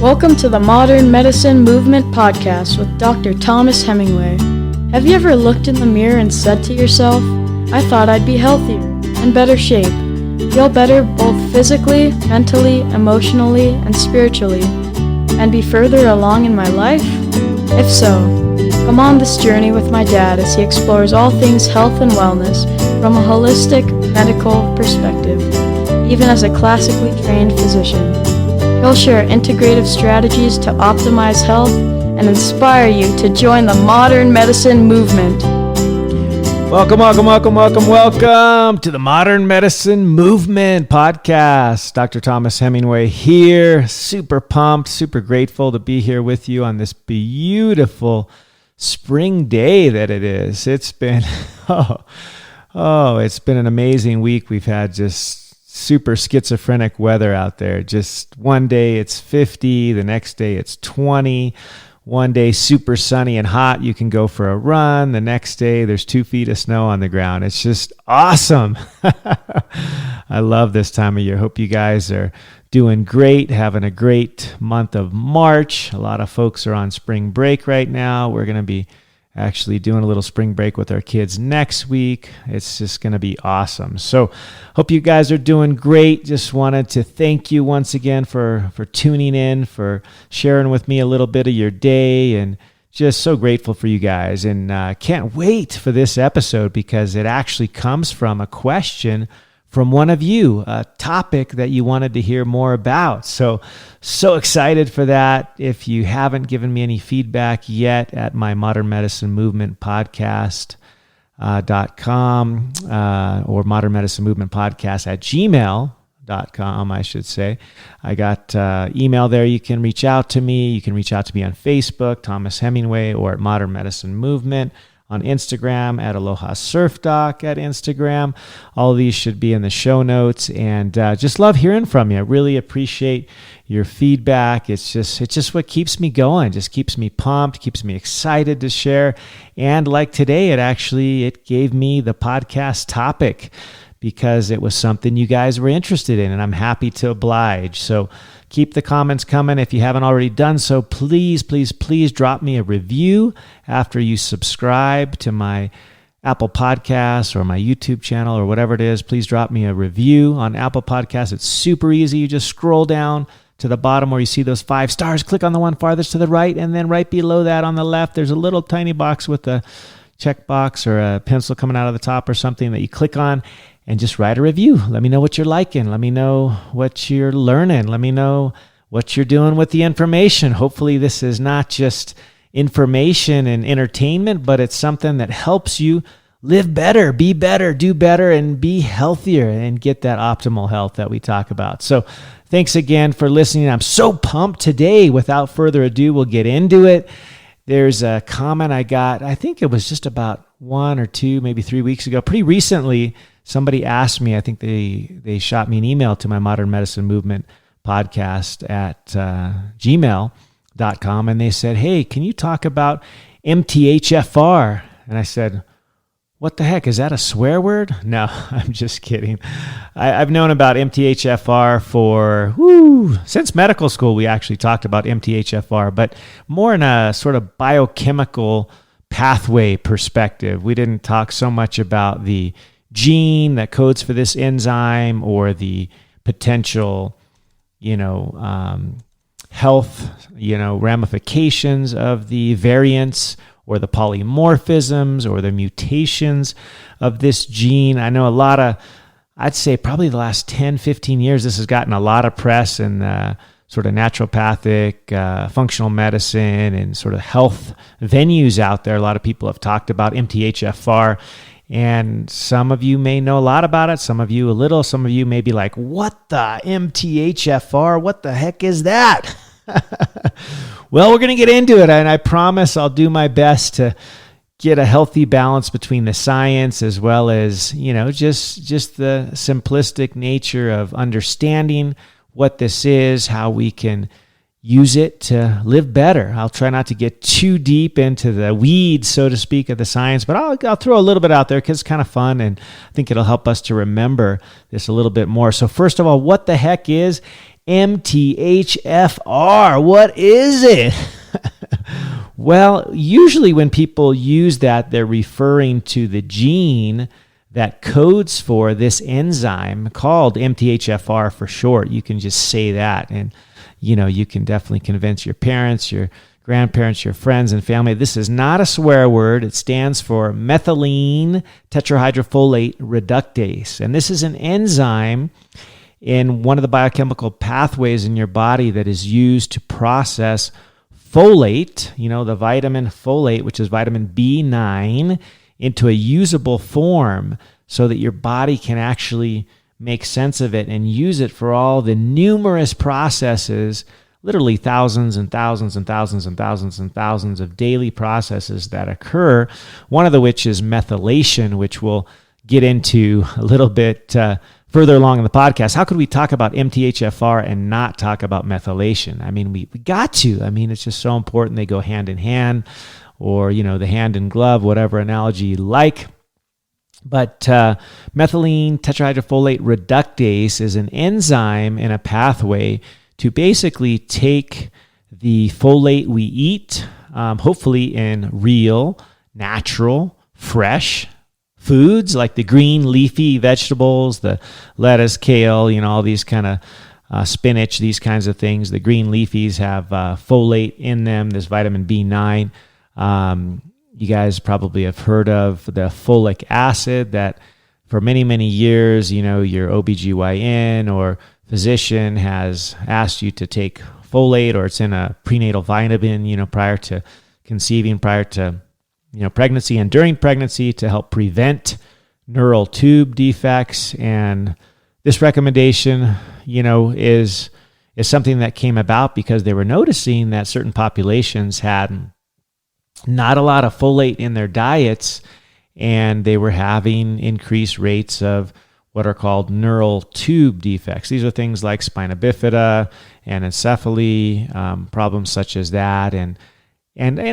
Welcome to the Modern Medicine Movement Podcast with Dr. Thomas Hemingway. Have you ever looked in the mirror and said to yourself, I thought I'd be healthier, in better shape, feel better both physically, mentally, emotionally, and spiritually, and be further along in my life? If so, come on this journey with my dad as he explores all things health and wellness from a holistic medical perspective, even as a classically trained physician. He'll share integrative strategies to optimize health and inspire you to join the modern medicine movement. Welcome to the Modern Medicine Movement Podcast. Dr. Thomas Hemingway here. Super pumped, super grateful to be here with you on this beautiful spring day that it is. It's been, it's been an amazing week. We've had just super schizophrenic weather out there. Just one day it's 50, the next day it's 20. One day super sunny and hot, you can go for a run. The next day there's 2 feet of snow on the ground. It's just awesome. I love this time of year. Hope you guys are doing great, having a great month of March. A lot of folks are on spring break right now. We're going to be actually doing a little spring break with our kids next week. It's just going to be awesome. So hope you guys are doing great. Just wanted to thank you once again for tuning in, for sharing with me a little bit of your day, and just so grateful for you guys. And can't wait for this episode because it actually comes from a question from one of you, a topic that you wanted to hear more about. So excited for that. If you haven't given me any feedback yet at my Modern Medicine Movement Podcast.com or Modern Medicine Movement Podcast at gmail.com, I should say. I got email there. You can reach out to me. You can reach out to me on Facebook, Thomas Hemingway, or at Modern Medicine Movement. On Instagram at Aloha Surf Doc at Instagram. All of these should be in the show notes, and just love hearing from you. I really appreciate your feedback. It's just what keeps me going, just keeps me pumped, keeps me excited to share. And like today, it gave me the podcast topic because it was something you guys were interested in, and I'm happy to oblige. So keep the comments coming. If you haven't already done so, please drop me a review after you subscribe to my Apple Podcasts or my YouTube channel or whatever it is. Please drop me a review on Apple Podcasts. It's super easy. You just scroll down to the bottom where you see those 5 stars. Click on the one farthest to the right, and then right below that on the left, there's a little tiny box with a checkbox or a pencil coming out of the top or something that you click on. And just write a review. Let me know what you're liking. Let me know what you're learning. Let me know what you're doing with the information. Hopefully this is not just information and entertainment, but it's something that helps you live better, be better, do better, and be healthier and get that optimal health that we talk about. So thanks again for listening. I'm so pumped today. Without further ado, we'll get into it. There's a comment I got, I think it was just about 1 or 2, maybe 3 weeks ago, pretty recently. Somebody asked me, I think they shot me an email to my Modern Medicine Movement Podcast at gmail.com, and they said, hey, can you talk about MTHFR? And I said, what the heck, is that a swear word? No, I'm just kidding. I've known about MTHFR since medical school. We actually talked about MTHFR, but more in a sort of biochemical pathway perspective. We didn't talk so much about the gene that codes for this enzyme or the potential, health, ramifications of the variants or the polymorphisms or the mutations of this gene. I know I'd say probably the last 10, 15 years, this has gotten a lot of press in sort of naturopathic, functional medicine and sort of health venues out there. A lot of people have talked about MTHFR. And some of you may know a lot about it, some of you a little, some of you may be like, what the MTHFR? What the heck is that? Well, we're going to get into it, and I promise I'll do my best to get a healthy balance between the science as well as, just the simplistic nature of understanding what this is, how we can use it to live better. I'll try not to get too deep into the weeds, so to speak, of the science, but I'll throw a little bit out there because it's kind of fun, and I think it'll help us to remember this a little bit more. So first of all, what the heck is MTHFR. What is it? Well, usually when people use that, they're referring to the gene that codes for this enzyme called MTHFR for short. You can just say that, and you can definitely convince your parents, your grandparents, your friends and family. This is not a swear word. It stands for methylene tetrahydrofolate reductase. And this is an enzyme in one of the biochemical pathways in your body that is used to process folate, the vitamin folate, which is vitamin B9, into a usable form so that your body can actually make sense of it and use it for all the numerous processes, literally thousands and thousands and thousands and thousands and thousands of daily processes that occur, one of which is methylation, which we'll get into a little bit further along in the podcast. How could we talk about MTHFR and not talk about methylation? I mean, we got to. I mean, it's just so important. They go hand in hand, or, the hand in glove, whatever analogy you like. But methylene tetrahydrofolate reductase is an enzyme in a pathway to basically take the folate we eat, hopefully in real, natural, fresh foods like the green leafy vegetables, the lettuce, kale, all these kind of spinach, these kinds of things. The green leafies have folate in them. There's vitamin B9. You guys probably have heard of the folic acid that for many, many years, your OBGYN or physician has asked you to take folate, or it's in a prenatal vitamin, prior to conceiving, prior to pregnancy and during pregnancy to help prevent neural tube defects. And this recommendation, is something that came about because they were noticing that certain populations had not a lot of folate in their diets, and they were having increased rates of what are called neural tube defects. These are things like spina bifida and encephaly, problems such as that, and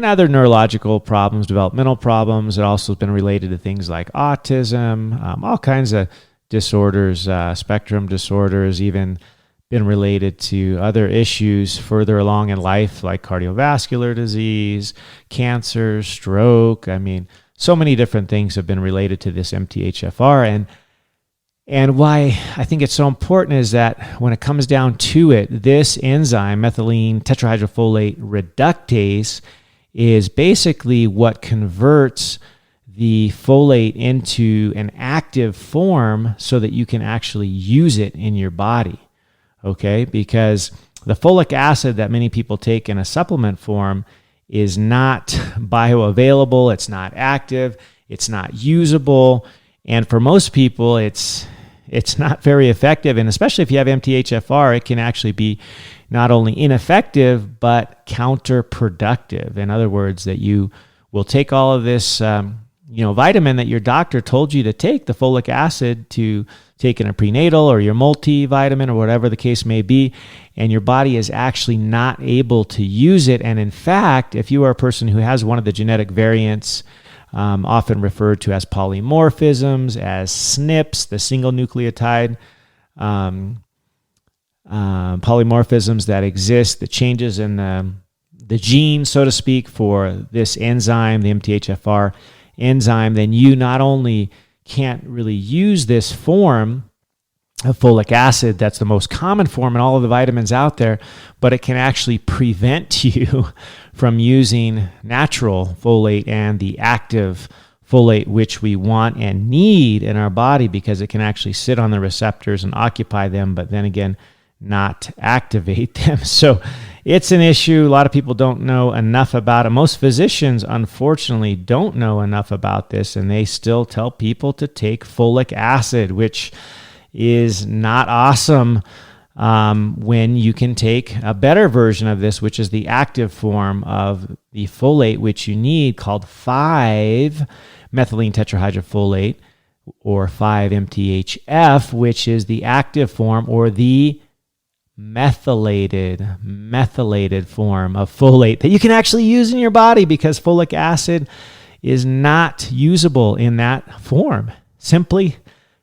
other neurological problems, developmental problems. It also has been related to things like autism, all kinds of disorders, spectrum disorders, even been related to other issues further along in life like cardiovascular disease, cancer, stroke. I mean, so many different things have been related to this MTHFR. And why I think it's so important is that when it comes down to it, this enzyme, methylene tetrahydrofolate reductase, is basically what converts the folate into an active form so that you can actually use it in your body, okay? Because the folic acid that many people take in a supplement form is not bioavailable, it's not active, it's not usable, and for most people, it's not very effective. And especially if you have MTHFR, it can actually be not only ineffective, but counterproductive. In other words, that you will take all of this, vitamin that your doctor told you to take, the folic acid, to take in a prenatal or your multivitamin or whatever the case may be, and your body is actually not able to use it. And in fact, if you are a person who has one of the genetic variants, often referred to as polymorphisms, as SNPs, the single nucleotide polymorphisms that exist, the changes in the gene, so to speak, for this enzyme, the MTHFR enzyme, then you not only can't really use this form of folic acid, that's the most common form in all of the vitamins out there, but it can actually prevent you from using natural folate and the active folate, which we want and need in our body, because it can actually sit on the receptors and occupy them, but then again, not activate them. So it's an issue. A lot of people don't know enough about it. Most physicians, unfortunately, don't know enough about this, and they still tell people to take folic acid, which is not awesome when you can take a better version of this, which is the active form of the folate, which you need, called 5-methylene tetrahydrofolate, or 5-MTHF, which is the active form, or the methylated form of folate that you can actually use in your body, because folic acid is not usable in that form. Simply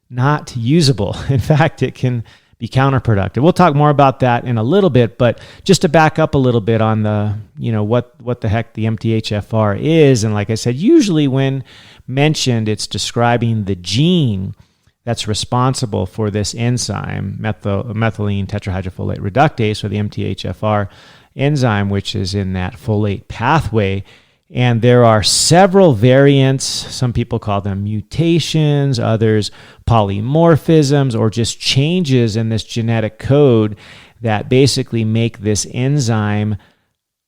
not usable. In fact, it can be counterproductive. We'll talk more about that in a little bit, but just to back up a little bit on the, what the heck the MTHFR is. And like I said, usually when mentioned, it's describing the gene that's responsible for this enzyme, methylene tetrahydrofolate reductase, or the MTHFR enzyme, which is in that folate pathway. And there are several variants. Some people call them mutations, others polymorphisms, or just changes in this genetic code that basically make this enzyme,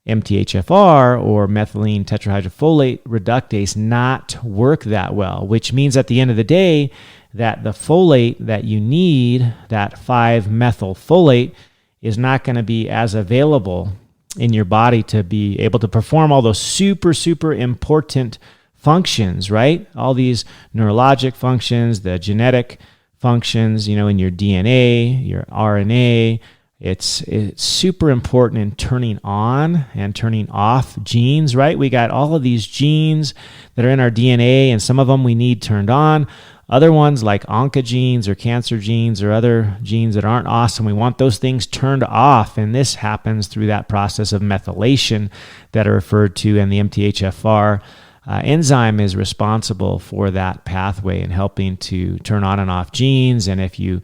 MTHFR, or methylene tetrahydrofolate reductase, not work that well, which means at the end of the day that the folate that you need, that 5-methylfolate, is not going to be as available in your body to be able to perform all those super, super important functions, right? All these neurologic functions, the genetic functions, in your DNA, your RNA. It's super important in turning on and turning off genes, right? We got all of these genes that are in our DNA, and some of them we need turned on. Other ones like oncogenes or cancer genes or other genes that aren't awesome, we want those things turned off. And this happens through that process of methylation that are referred to, and the MTHFR enzyme is responsible for that pathway and helping to turn on and off genes. And if you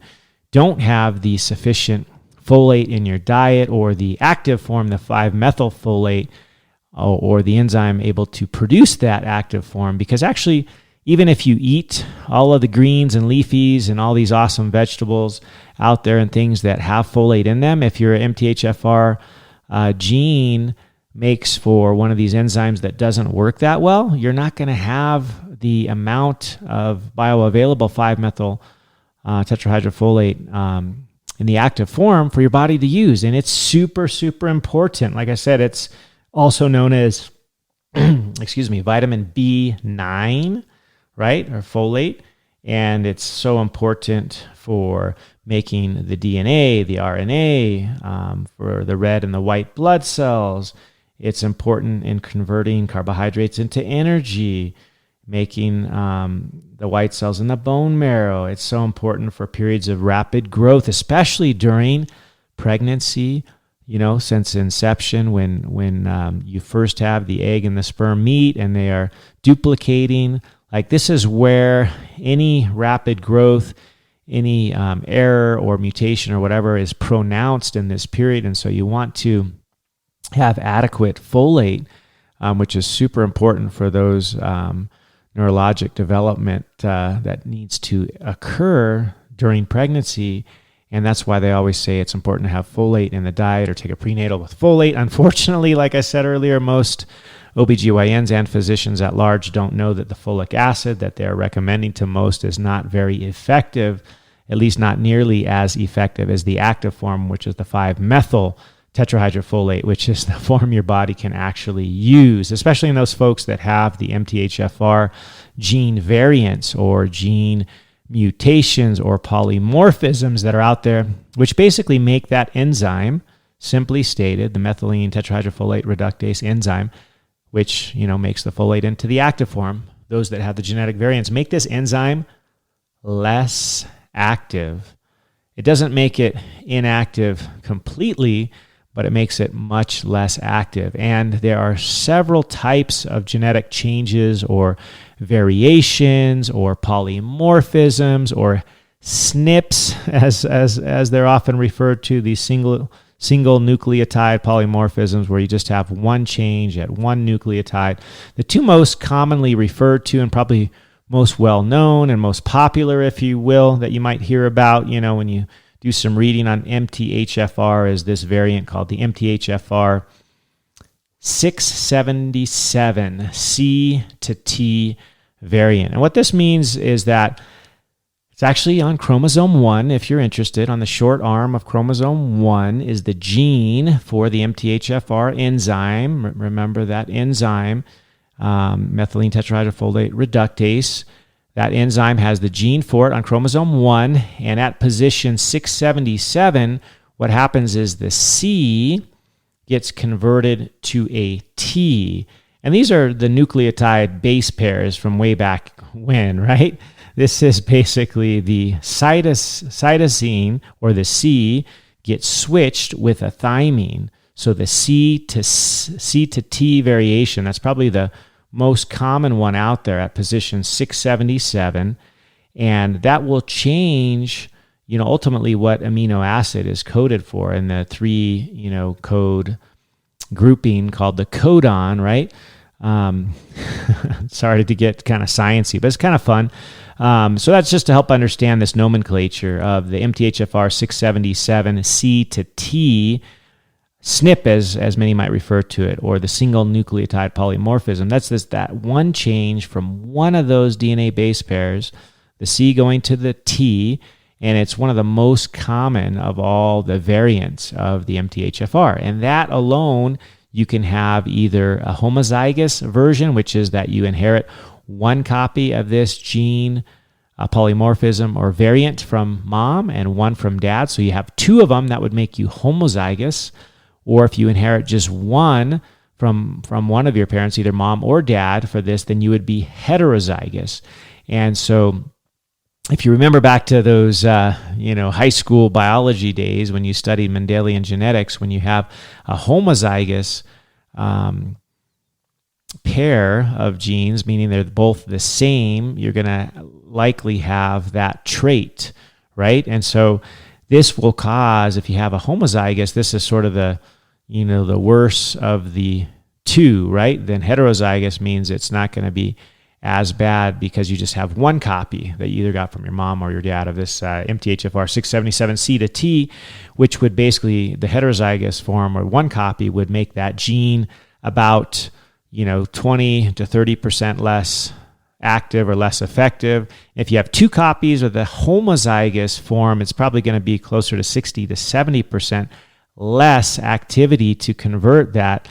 don't have the sufficient folate in your diet, or the active form, the 5-methylfolate, or the enzyme able to produce that active form, because actually, even if you eat all of the greens and leafies and all these awesome vegetables out there and things that have folate in them, if your MTHFR gene makes for one of these enzymes that doesn't work that well, you're not going to have the amount of bioavailable 5-methyl tetrahydrofolate in the active form for your body to use. And it's super, super important. Like I said, it's also known as, vitamin B9, right, or folate, and it's so important for making the DNA, the RNA, for the red and the white blood cells. It's important in converting carbohydrates into energy, making the white cells in the bone marrow. It's so important for periods of rapid growth, especially during pregnancy, since inception, when you first have the egg and the sperm meet and they are duplicating. Like, this is where any rapid growth, any error or mutation or whatever is pronounced in this period. And so you want to have adequate folate, which is super important for those neurologic development that needs to occur during pregnancy. And that's why they always say it's important to have folate in the diet, or take a prenatal with folate. Unfortunately, like I said earlier, most OBGYNs and physicians at large don't know that the folic acid that they're recommending to most is not very effective, at least not nearly as effective as the active form, which is the 5-methyl tetrahydrofolate, which is the form your body can actually use, especially in those folks that have the MTHFR gene variants or gene mutations or polymorphisms that are out there, which basically make that enzyme, simply stated, the methylene tetrahydrofolate reductase enzyme, which makes the folate into the active form. Those that have the genetic variants make this enzyme less active. It doesn't make it inactive completely, but it makes it much less active. And there are several types of genetic changes or variations or polymorphisms or SNPs, as they're often referred to, these single nucleotide polymorphisms, where you just have one change at one nucleotide. The two most commonly referred to, and probably most well known and most popular, if you will, that you might hear about, when you do some reading on MTHFR, is this variant called the MTHFR 677 C to T variant. And what this means is that it's actually on chromosome 1, if you're interested. On the short arm of chromosome 1 is the gene for the MTHFR enzyme. Remember that enzyme, methylene tetrahydrofolate reductase. That enzyme has the gene for it on chromosome 1, and at position 677, what happens is the C gets converted to a T. And these are the nucleotide base pairs from way back when, right? this is basically the cytosine, or the C, gets switched with a thymine. So the C to T variation, that's probably the most common one out there at position 677. And that will change, ultimately what amino acid is coded for in the 3, code grouping called the codon, right? Sorry to get kind of sciencey, but it's kind of fun. So that's just to help understand this nomenclature of the MTHFR 677 C to T SNP, as many might refer to it, or the single nucleotide polymorphism. That's that one change from one of those DNA base pairs, the C going to the T, and it's one of the most common of all the variants of the MTHFR. And that alone, you can have either a homozygous version, which is that you inherit one copy of this gene polymorphism or variant from mom and one from dad. So you have two of them, that would make you homozygous. Or if you inherit just one from one of your parents, either mom or dad for this, then you would be heterozygous. And so if you remember back to those, high school biology days when you studied Mendelian genetics, when you have a homozygous pair of genes, meaning they're both the same, you're going to likely have that trait, right? And so this will cause, if you have a homozygous, this is sort of the worst of the two, right? Then heterozygous means it's not going to be as bad because you just have one copy that you either got from your mom or your dad of this MTHFR 677C to T, which would basically, the heterozygous form or one copy would make that gene about 20 to 30% less active or less effective. If you have two copies of the homozygous form, it's probably going to be closer to 60 to 70% less activity to convert that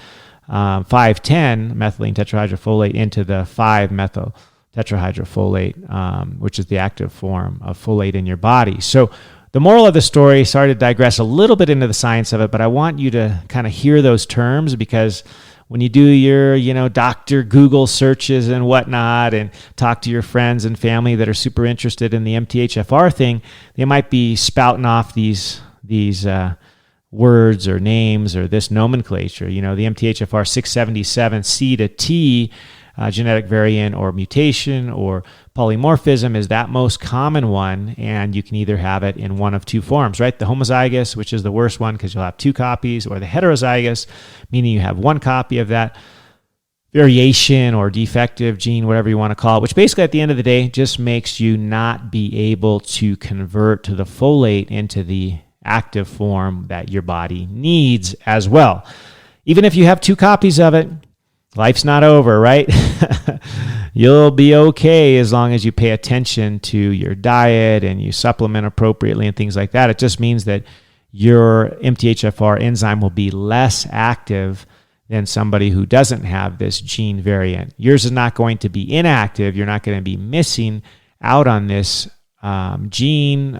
5,10 methylene tetrahydrofolate into the 5-methyl tetrahydrofolate, which is the active form of folate in your body. So the moral of the story, sorry to digress a little bit into the science of it, but I want you to kind of hear those terms, because when you do your, Dr. Google searches and whatnot and talk to your friends and family that are super interested in the MTHFR thing, they might be spouting off these words or names or this nomenclature. The MTHFR 677 C to T genetic variant or mutation or polymorphism is that most common one, and you can either have it in one of two forms, right? The homozygous, which is the worst one because you'll have two copies, or the heterozygous, meaning you have one copy of that variation or defective gene, whatever you want to call it, which basically at the end of the day just makes you not be able to convert to the folate into the active form that your body needs as well. Even if you have two copies of it, life's not over, right? You'll be okay as long as you pay attention to your diet and you supplement appropriately and things like that. It just means that your MTHFR enzyme will be less active than somebody who doesn't have this gene variant. Yours is not going to be inactive. You're not going to be missing out on this gene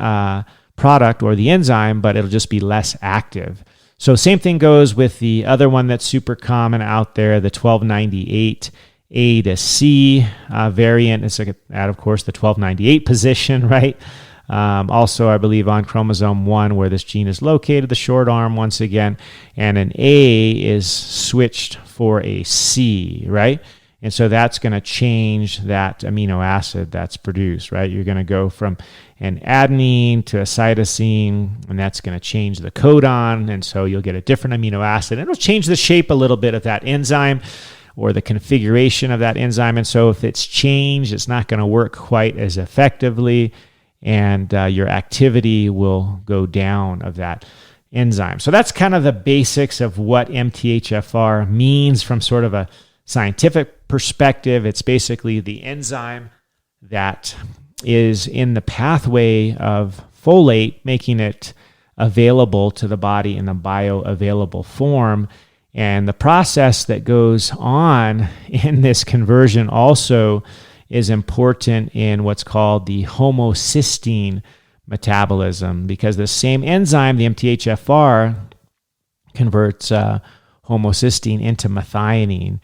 product or the enzyme, but it'll just be less active. So same thing goes with the other one that's super common out there, the 1298 A to C variant. It's like at, of course, the 1298 position, right? Also, I believe on chromosome 1 where this gene is located, the short arm once again, and an A is switched for a C, right? And so that's going to change that amino acid that's produced, right? You're going to go from an adenine to a cytosine, and that's going to change the codon, and so you'll get a different amino acid. And it'll change the shape a little bit of that enzyme or the configuration of that enzyme. And so if it's changed, it's not going to work quite as effectively, and your activity will go down of that enzyme. So that's kind of the basics of what MTHFR means from sort of a scientific perspective. It's basically the enzyme that is in the pathway of folate, making it available to the body in the bioavailable form. And the process that goes on in this conversion also is important in what's called the homocysteine metabolism, because the same enzyme, the MTHFR, converts homocysteine into methionine.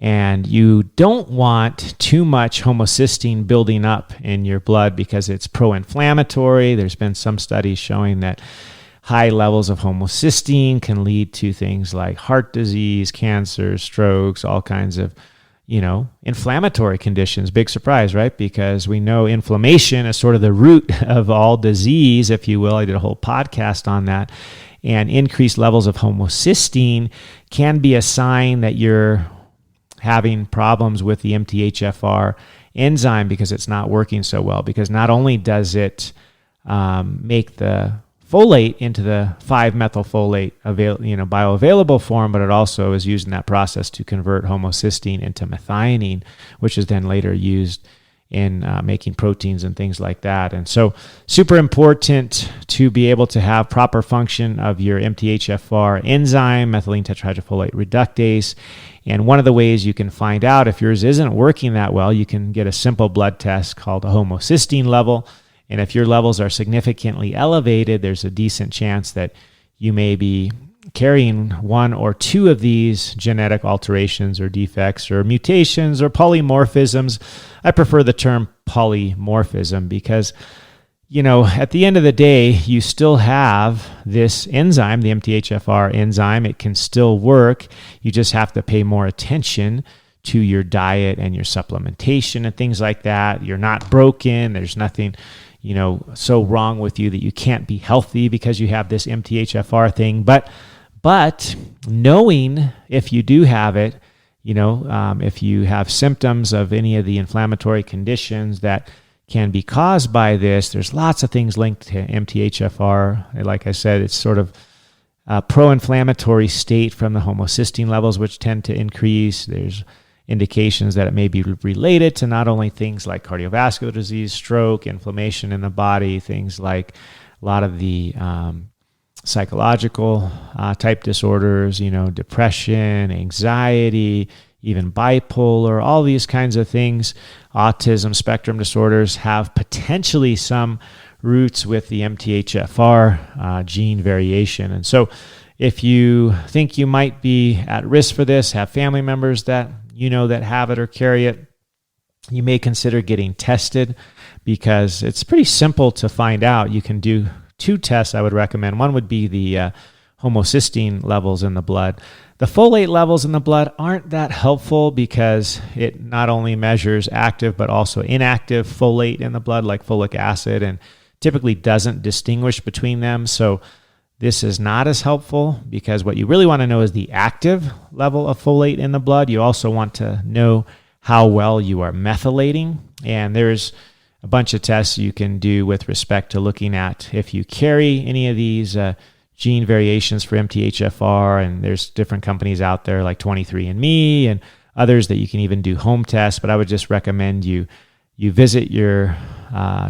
And you don't want too much homocysteine building up in your blood because it's pro-inflammatory. There's been some studies showing that high levels of homocysteine can lead to things like heart disease, cancer, strokes, all kinds of, inflammatory conditions. Big surprise, right? Because we know inflammation is sort of the root of all disease, if you will. I did a whole podcast on that. And increased levels of homocysteine can be a sign that you're having problems with the MTHFR enzyme because it's not working so well. Because not only does it make the folate into the 5-methylfolate bioavailable form, but it also is used in that process to convert homocysteine into methionine, which is then later used in making proteins and things like that. And so super important to be able to have proper function of your MTHFR enzyme, methylene tetrahydrofolate reductase. And one of the ways you can find out if yours isn't working that well, you can get a simple blood test called a homocysteine level. And if your levels are significantly elevated, there's a decent chance that you may be carrying one or two of these genetic alterations or defects or mutations or polymorphisms. I prefer the term polymorphism because, at the end of the day, you still have this enzyme, the MTHFR enzyme. It can still work. You just have to pay more attention to your diet and your supplementation and things like that. You're not broken. There's nothing so wrong with you that you can't be healthy because you have this MTHFR thing. But knowing if you do have it, if you have symptoms of any of the inflammatory conditions that can be caused by this, there's lots of things linked to MTHFR. Like I said, it's sort of a pro-inflammatory state from the homocysteine levels, which tend to increase. There's indications that it may be related to not only things like cardiovascular disease, stroke, inflammation in the body, things like a lot of the psychological type disorders, depression, anxiety, even bipolar, all these kinds of things, autism spectrum disorders have potentially some roots with the MTHFR gene variation. And so if you think you might be at risk for this, have family members that that have it or carry it, you may consider getting tested because it's pretty simple to find out. You can do 2 tests I would recommend. One would be the homocysteine levels in the blood. The folate levels in the blood aren't that helpful because it not only measures active but also inactive folate in the blood, like folic acid, and typically doesn't distinguish between them. So this is not as helpful because what you really want to know is the active level of folate in the blood. You also want to know how well you are methylating. And there's a bunch of tests you can do with respect to looking at if you carry any of these gene variations for MTHFR. And there's different companies out there like 23andMe and others that you can even do home tests. But I would just recommend you visit your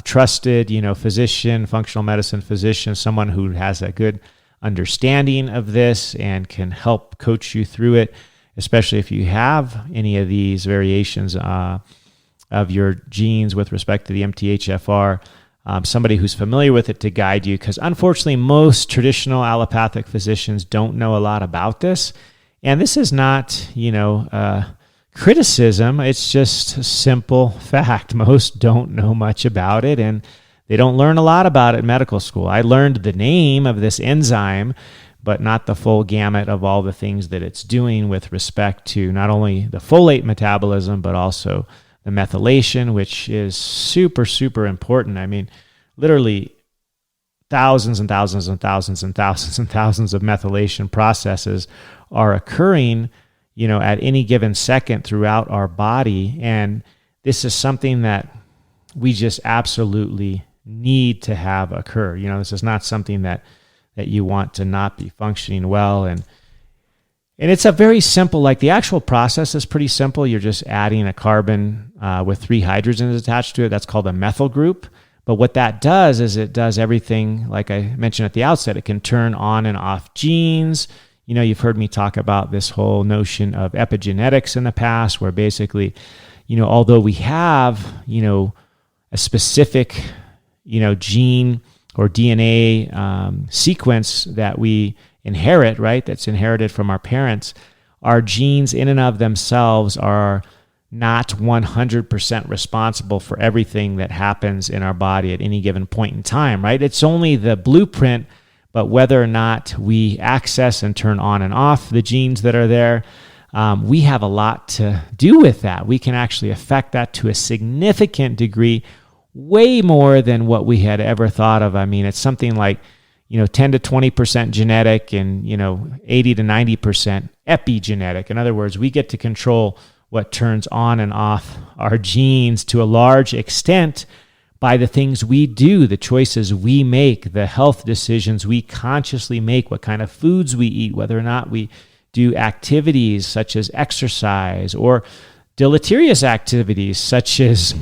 trusted, physician, functional medicine physician, someone who has a good understanding of this and can help coach you through it, especially if you have any of these variations of your genes with respect to the MTHFR, somebody who's familiar with it to guide you, because unfortunately most traditional allopathic physicians don't know a lot about this. And this is not, criticism. It's just a simple fact. Most don't know much about it, and they don't learn a lot about it in medical school. I learned the name of this enzyme, but not the full gamut of all the things that it's doing with respect to not only the folate metabolism, but also the methylation, which is super, super important. I mean, literally thousands and thousands and thousands and thousands and thousands of methylation processes are occurring at any given second throughout our body. And this is something that we just absolutely need to have occur. This is not something that you want to not be functioning well. And it's a very simple, the actual process is pretty simple. You're just adding a carbon with 3 hydrogens attached to it. That's called a methyl group. But what that does is it does everything, like I mentioned at the outset. It can turn on and off genes. You've heard me talk about this whole notion of epigenetics in the past, where basically, although we have, a specific, gene or DNA sequence that we inherit, right? That's inherited from our parents. our genes in and of themselves are not 100% responsible for everything that happens in our body at any given point in time, right? It's only the blueprint, but whether or not we access and turn on and off the genes that are there, we have a lot to do with that. We can actually affect that to a significant degree, way more than what we had ever thought of. I mean, it's something like 10 to 20% genetic and 80 to 90% epigenetic. In other words, we get to control what turns on and off our genes to a large extent by the things we do, the choices we make, the health decisions we consciously make, what kind of foods we eat, whether or not we do activities such as exercise or deleterious activities such as,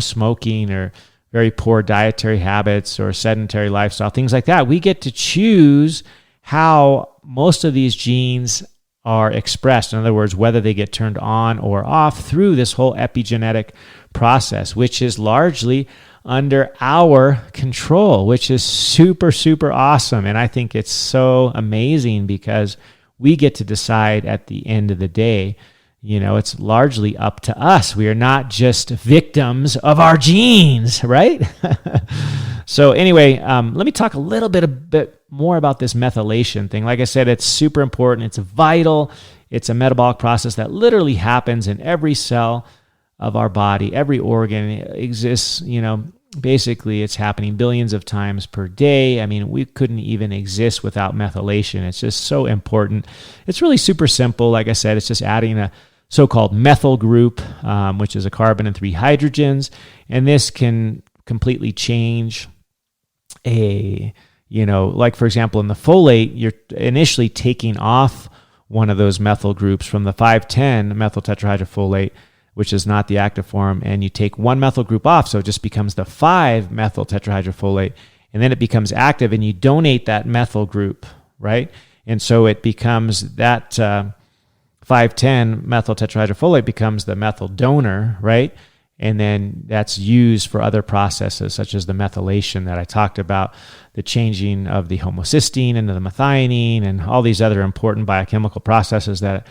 smoking or very poor dietary habits or sedentary lifestyle, things like that. We get to choose how most of these genes are expressed. In other words, whether they get turned on or off through this whole epigenetic process, which is largely under our control, which is super, super awesome. And I think it's so amazing because we get to decide at the end of the day. It's largely up to us. We are not just victims of our genes, right? So anyway, let me talk a bit more about this methylation thing. Like I said, it's super important. It's vital. It's a metabolic process that literally happens in every cell of our body. Every organ exists, basically it's happening billions of times per day. I mean, we couldn't even exist without methylation. It's just so important. It's really super simple. Like I said, it's just adding a so-called methyl group, which is a carbon and 3 hydrogens. And this can completely change like for example, in the folate, you're initially taking off one of those methyl groups from the 5,10 methyl tetrahydrofolate, which is not the active form, and you take one methyl group off, so it just becomes the 5 methyl tetrahydrofolate, and then it becomes active, and you donate that methyl group, right? And so it becomes that 5,10 methyl tetrahydrofolate becomes the methyl donor, right? And then that's used for other processes such as the methylation that I talked about, the changing of the homocysteine into the methionine, and all these other important biochemical processes that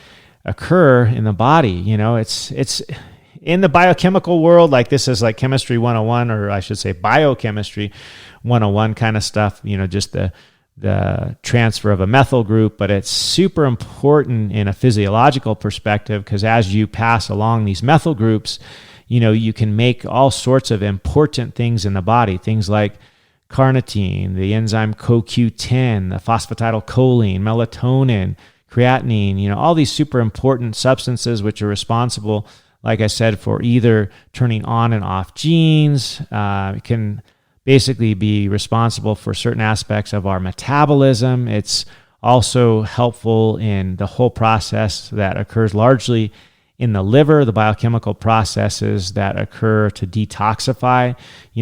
occur in the body. It's in the biochemical world, like this is like chemistry 101, or I should say biochemistry 101 kind of stuff, just the transfer of a methyl group, but it's super important in a physiological perspective because as you pass along these methyl groups, you can make all sorts of important things in the body, things like carnitine, the enzyme CoQ10, the phosphatidylcholine, melatonin, creatinine, all these super important substances which are responsible, like I said, for either turning on and off genes, can basically be responsible for certain aspects of our metabolism. It's also helpful in the whole process that occurs largely in the liver, the biochemical processes that occur to detoxify,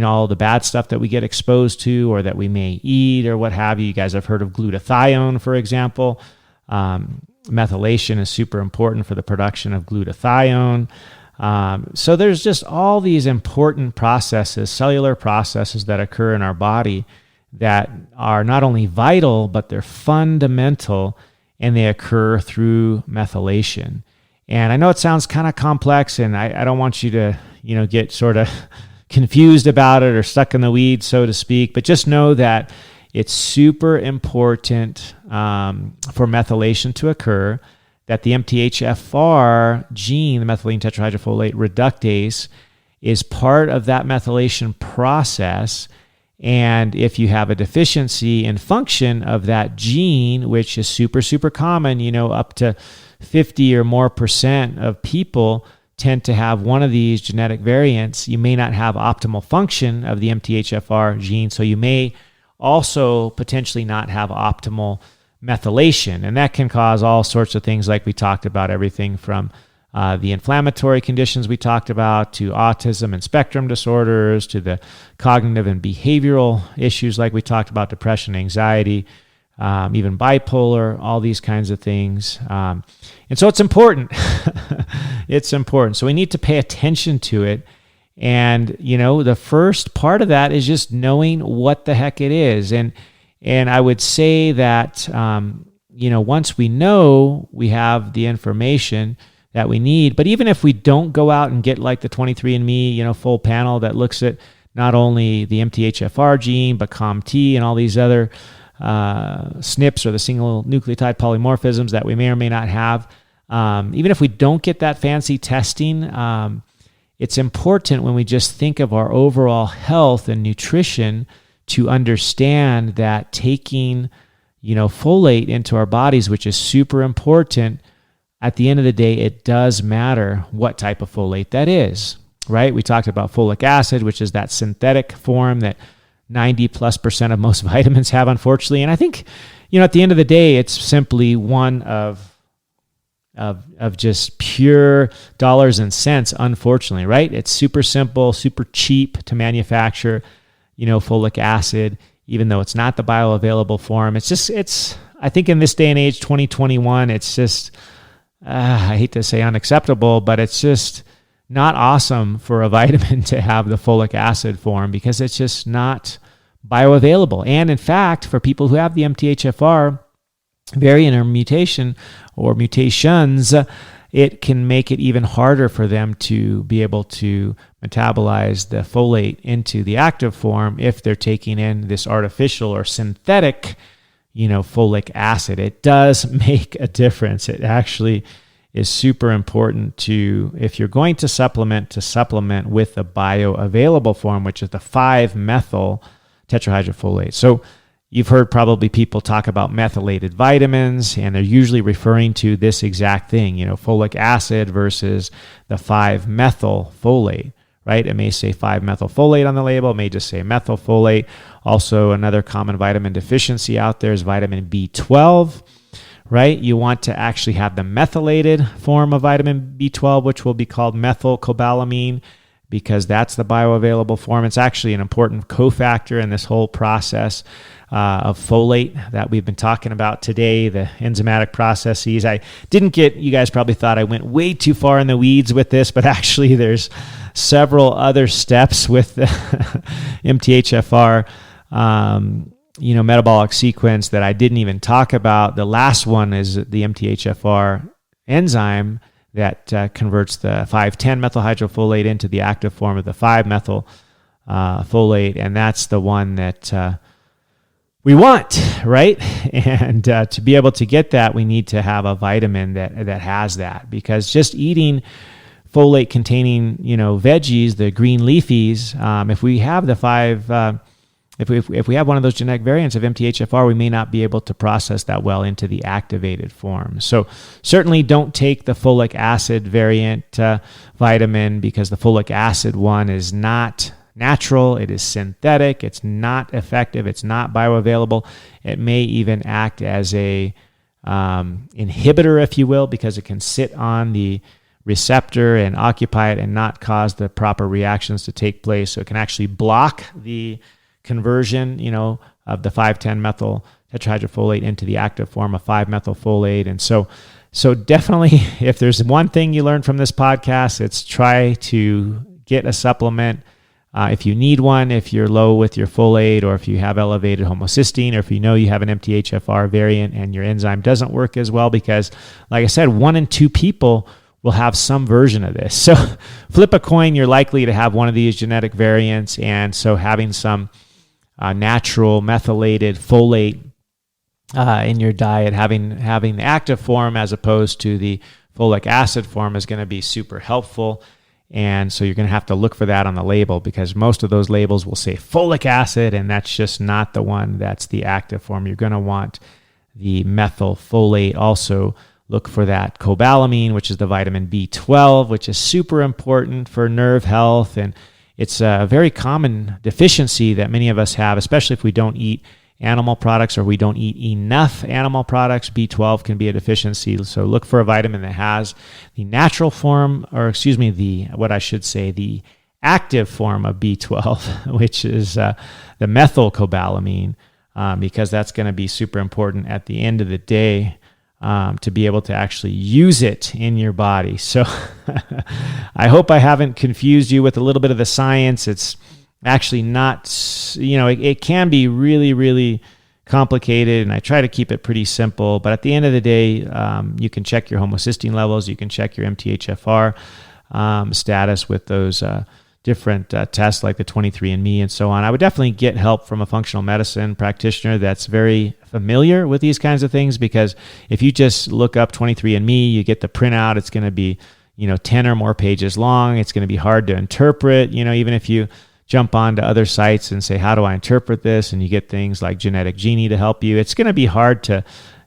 all the bad stuff that we get exposed to or that we may eat or what have you. You guys have heard of glutathione, for example. Methylation is super important for the production of glutathione. So there's just all these important processes, cellular processes that occur in our body that are not only vital, but they're fundamental, and they occur through methylation. And I know it sounds kind of complex, and I don't want you to, get sort of confused about it or stuck in the weeds, so to speak, but just know that it's super important for methylation to occur, that the MTHFR gene, the methylene tetrahydrofolate reductase, is part of that methylation process. And if you have a deficiency in function of that gene, which is super, super common, up to 50 or more % of people tend to have one of these genetic variants, you may not have optimal function of the MTHFR gene. So you may also potentially not have optimal methylation. And that can cause all sorts of things like we talked about, everything from the inflammatory conditions we talked about to autism and spectrum disorders to the cognitive and behavioral issues like we talked about, depression, anxiety, even bipolar, all these kinds of things. And so it's important. It's important. So we need to pay attention to it. And, the first part of that is just knowing what the heck it is. And I would say that, once we know we have the information that we need, but even if we don't go out and get like the 23andMe, full panel that looks at not only the MTHFR gene, but COMT and all these other SNPs, or the single nucleotide polymorphisms that we may or may not have, even if we don't get that fancy testing, it's important when we just think of our overall health and nutrition to understand that taking, folate into our bodies, which is super important, at the end of the day, it does matter what type of folate that is, right? We talked about folic acid, which is that synthetic form that 90+% of most vitamins have, unfortunately. And I think, at the end of the day, it's simply one of just pure dollars and cents, unfortunately, right? It's super simple, super cheap to manufacture, folic acid, even though it's not the bioavailable form. I think in this day and age, 2021, it's just, I hate to say unacceptable, but it's just not awesome for a vitamin to have the folic acid form, because it's just not bioavailable. And in fact, for people who have the MTHFR variant or mutation or mutations, it can make it even harder for them to be able to metabolize the folate into the active form if they're taking in this artificial or synthetic, folic acid. It does make a difference. It actually is super important if you're going to supplement with the bioavailable form, which is the 5-methyl tetrahydrofolate. So you've heard probably people talk about methylated vitamins, and they're usually referring to this exact thing, folic acid versus the 5-methyl folate, right? It may say 5-methyl folate on the label. It may just say methylfolate. Also, another common vitamin deficiency out there is vitamin B12, right? You want to actually have the methylated form of vitamin B12, which will be called methylcobalamin, because that's the bioavailable form. It's actually an important cofactor in this whole process of folate that we've been talking about today, the enzymatic processes. You guys probably thought I went way too far in the weeds with this, but actually there's several other steps with the MTHFR, metabolic sequence that I didn't even talk about. The last one is the MTHFR enzyme that converts the 5,10-methylhydrofolate into the active form of the 5-methyl folate, and that's the one that we want, right? And to be able to get that, we need to have a vitamin that has that, because just eating folate-containing, veggies, the green leafies, if we have the if we have one of those genetic variants of MTHFR, we may not be able to process that well into the activated form. So certainly don't take the folic acid variant vitamin, because the folic acid one is not natural. It is synthetic. It's not effective. It's not bioavailable. It may even act as a inhibitor, if you will, because it can sit on the receptor and occupy it and not cause the proper reactions to take place. So it can actually block the conversion, of the 5,10-methyl tetrahydrofolate into the active form of 5-methylfolate. And so definitely, if there's one thing you learned from this podcast, it's try to get a supplement if you need one, if you're low with your folate, or if you have elevated homocysteine, or if you know you have an MTHFR variant and your enzyme doesn't work as well, because like I said, 1 in 2 people will have some version of this. So flip a coin, you're likely to have one of these genetic variants. And so having some natural methylated folate in your diet, having the active form as opposed to the folic acid form, is going to be super helpful. And so you're going to have to look for that on the label, because most of those labels will say folic acid, and that's just not the one that's the active form. You're going to want the methylfolate. Also look for that cobalamin, which is the vitamin B12, which is super important for nerve health. And it's a very common deficiency that many of us have, especially if we don't eat animal products or we don't eat enough animal products. B12 can be a deficiency. So look for a vitamin that has the natural form, or the active form of B12, which is the methylcobalamin, because that's going to be super important at the end of the day to be able to actually use it in your body. So I hope I haven't confused you with a little bit of the science. It's actually not, it can be really, really complicated, and I try to keep it pretty simple. But at the end of the day, you can check your homocysteine levels, you can check your MTHFR status with those different tests like the 23andMe and so on. I would definitely get help from a functional medicine practitioner that's very familiar with these kinds of things, because if you just look up 23andMe, you get the printout, it's going to be 10 or more pages long. It's going to be hard to interpret, even if you jump onto other sites and say, how do I interpret this? And you get things like Genetic Genie to help you. It's going to be hard to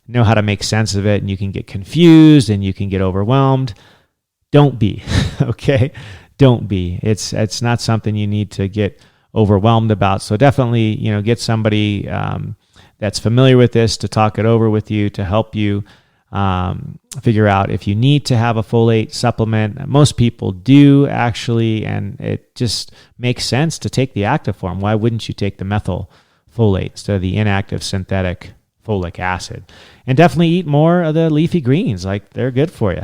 know how to make sense of it, and you can get confused and you can get overwhelmed. Don't be, okay? Don't be. It's not something you need to get overwhelmed about. So definitely, get somebody that's familiar with this to talk it over with you, to help you figure out if you need to have a folate supplement. Most people do, actually, and it just makes sense to take the active form. Why wouldn't you take the methyl folate instead of the inactive synthetic folic acid? And definitely eat more of the leafy greens. Like, they're good for you.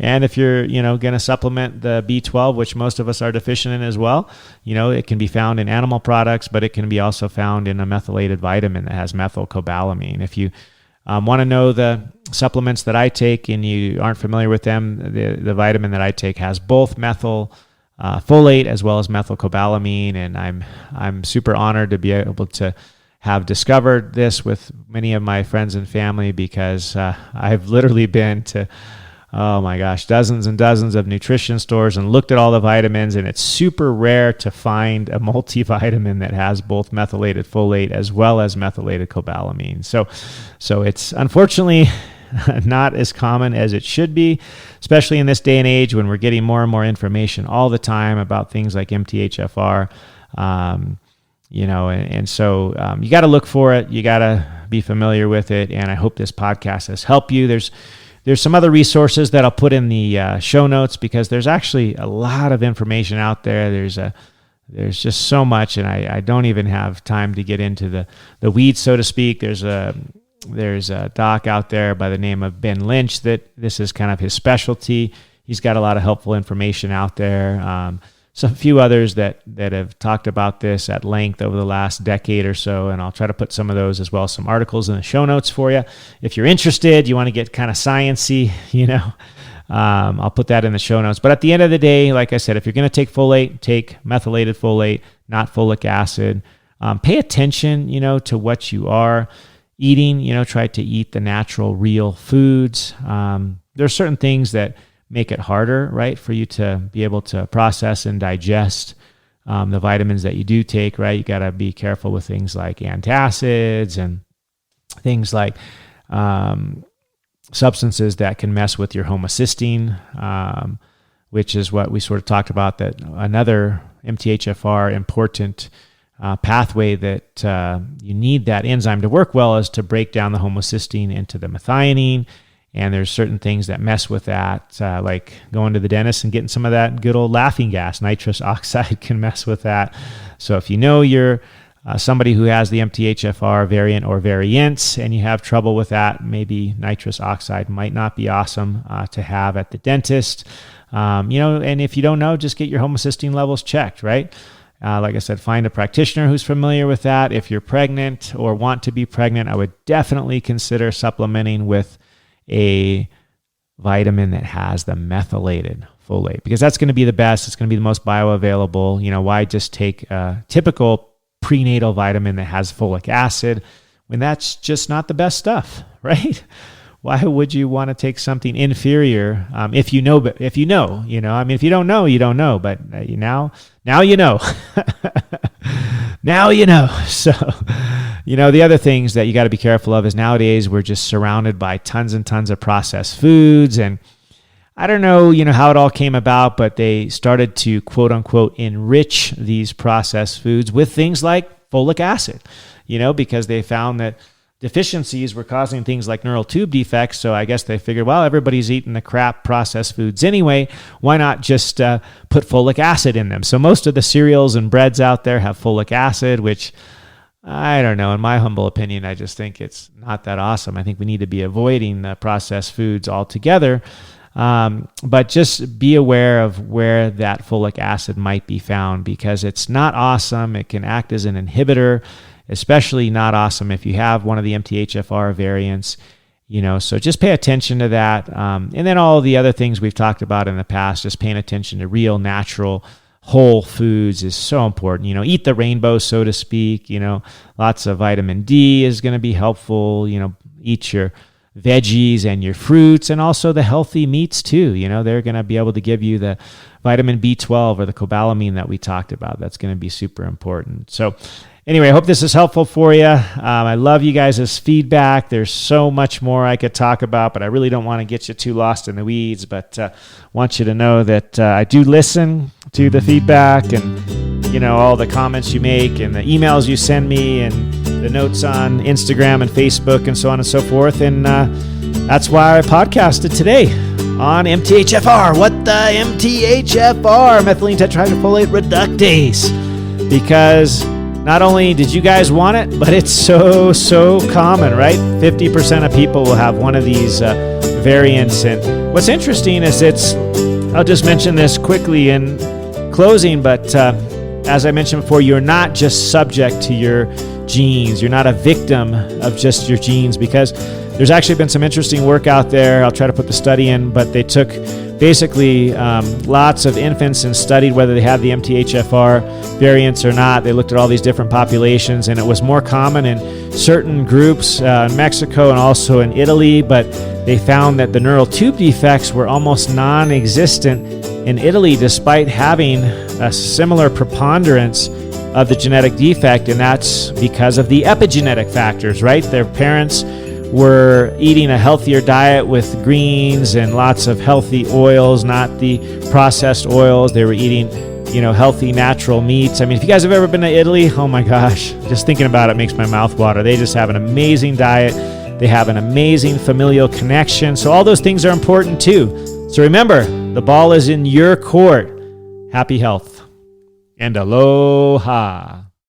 And if you're, going to supplement the B12, which most of us are deficient in as well, it can be found in animal products, but it can be also found in a methylated vitamin that has methylcobalamin. If you want to know the supplements that I take and you aren't familiar with them, the vitamin that I take has both methyl folate as well as methylcobalamin, and I'm super honored to be able to have discovered this with many of my friends and family, because I've literally been to, oh my gosh, dozens and dozens of nutrition stores and looked at all the vitamins, and it's super rare to find a multivitamin that has both methylated folate as well as methylated cobalamin. So it's unfortunately not as common as it should be, especially in this day and age when we're getting more and more information all the time about things like MTHFR. And so you got to look for it. You got to be familiar with it. And I hope this podcast has helped you. There's some other resources that I'll put in the show notes, because there's actually a lot of information out there. There's just so much, and I don't even have time to get into the weeds, so to speak. There's a doc out there by the name of Ben Lynch that this is kind of his specialty. He's got a lot of helpful information out there. Some few others that have talked about this at length over the last decade or so, and I'll try to put some of those as well, some articles in the show notes for you. If you're interested, you want to get kind of sciencey, I'll put that in the show notes. But at the end of the day, like I said, if you're going to take folate, take methylated folate, not folic acid. Pay attention, to what you are eating. Try to eat the natural, real foods. There are certain things that make it harder, right, for you to be able to process and digest the vitamins that you do take, right? You got to be careful with things like antacids and things like substances that can mess with your homocysteine, which is what we sort of talked about, that another MTHFR important pathway that you need that enzyme to work well is to break down the homocysteine into the methionine. And there's certain things that mess with that, like going to the dentist and getting some of that good old laughing gas. Nitrous oxide can mess with that. So if you're somebody who has the MTHFR variant or variants and you have trouble with that, maybe nitrous oxide might not be awesome to have at the dentist. And if you don't know, just get your homocysteine levels checked, right? Like I said, find a practitioner who's familiar with that. If you're pregnant or want to be pregnant, I would definitely consider supplementing with a vitamin that has the methylated folate, because that's going to be the best. It's going to be the most bioavailable. Why just take a typical prenatal vitamin that has folic acid when that's just not the best stuff, right? Why would you want to take something inferior if you know? But if you know, if you don't know, you don't know. But now you know. Now you know. So, the other things that you got to be careful of is nowadays we're just surrounded by tons and tons of processed foods. And I don't know, how it all came about, but they started to quote unquote enrich these processed foods with things like folic acid, because they found that deficiencies were causing things like neural tube defects. So I guess they figured, well, everybody's eating the crap processed foods anyway. Why not just put folic acid in them? So most of the cereals and breads out there have folic acid, which I don't know. In my humble opinion, I just think it's not that awesome. I think we need to be avoiding the processed foods altogether. But just be aware of where that folic acid might be found, because it's not awesome. It can act as an inhibitor. especially not awesome if you have one of the MTHFR variants. So just pay attention to that. And then all the other things we've talked about in the past, just paying attention to real, natural, whole foods is so important. Eat the rainbow, so to speak. Lots of vitamin D is going to be helpful. Eat your veggies and your fruits, and also the healthy meats too. They're going to be able to give you the vitamin B12 or the cobalamin that we talked about. That's going to be super important. So anyway, I hope this is helpful for you. I love you guys' feedback. There's so much more I could talk about, but I really don't want to get you too lost in the weeds. But want you to know that I do listen to the feedback and, all the comments you make and the emails you send me and the notes on Instagram and Facebook and so on and so forth. And that's why I podcasted today on MTHFR. What the MTHFR? Methylene tetrahydrofolate reductase. Because not only did you guys want it, but it's so common, right? 50% of people will have one of these variants. And what's interesting is I'll just mention this quickly in closing, but as I mentioned before, you're not just subject to your genes. You're not a victim of just your genes, because there's actually been some interesting work out there. I'll try to put the study in, but they took basically lots of infants and studied whether they had the MTHFR variants or not. They looked at all these different populations, and it was more common in certain groups in Mexico and also in Italy, but they found that the neural tube defects were almost non-existent in Italy, despite having a similar preponderance of the genetic defect, and that's because of the epigenetic factors, right? Their parents were eating a healthier diet with greens and lots of healthy oils, not the processed oils. They were eating, healthy natural meats. I mean, if you guys have ever been to Italy, oh my gosh, just thinking about it makes my mouth water. They just have an amazing diet. They have an amazing familial connection. So all those things are important too. So remember, the ball is in your court. Happy health and aloha.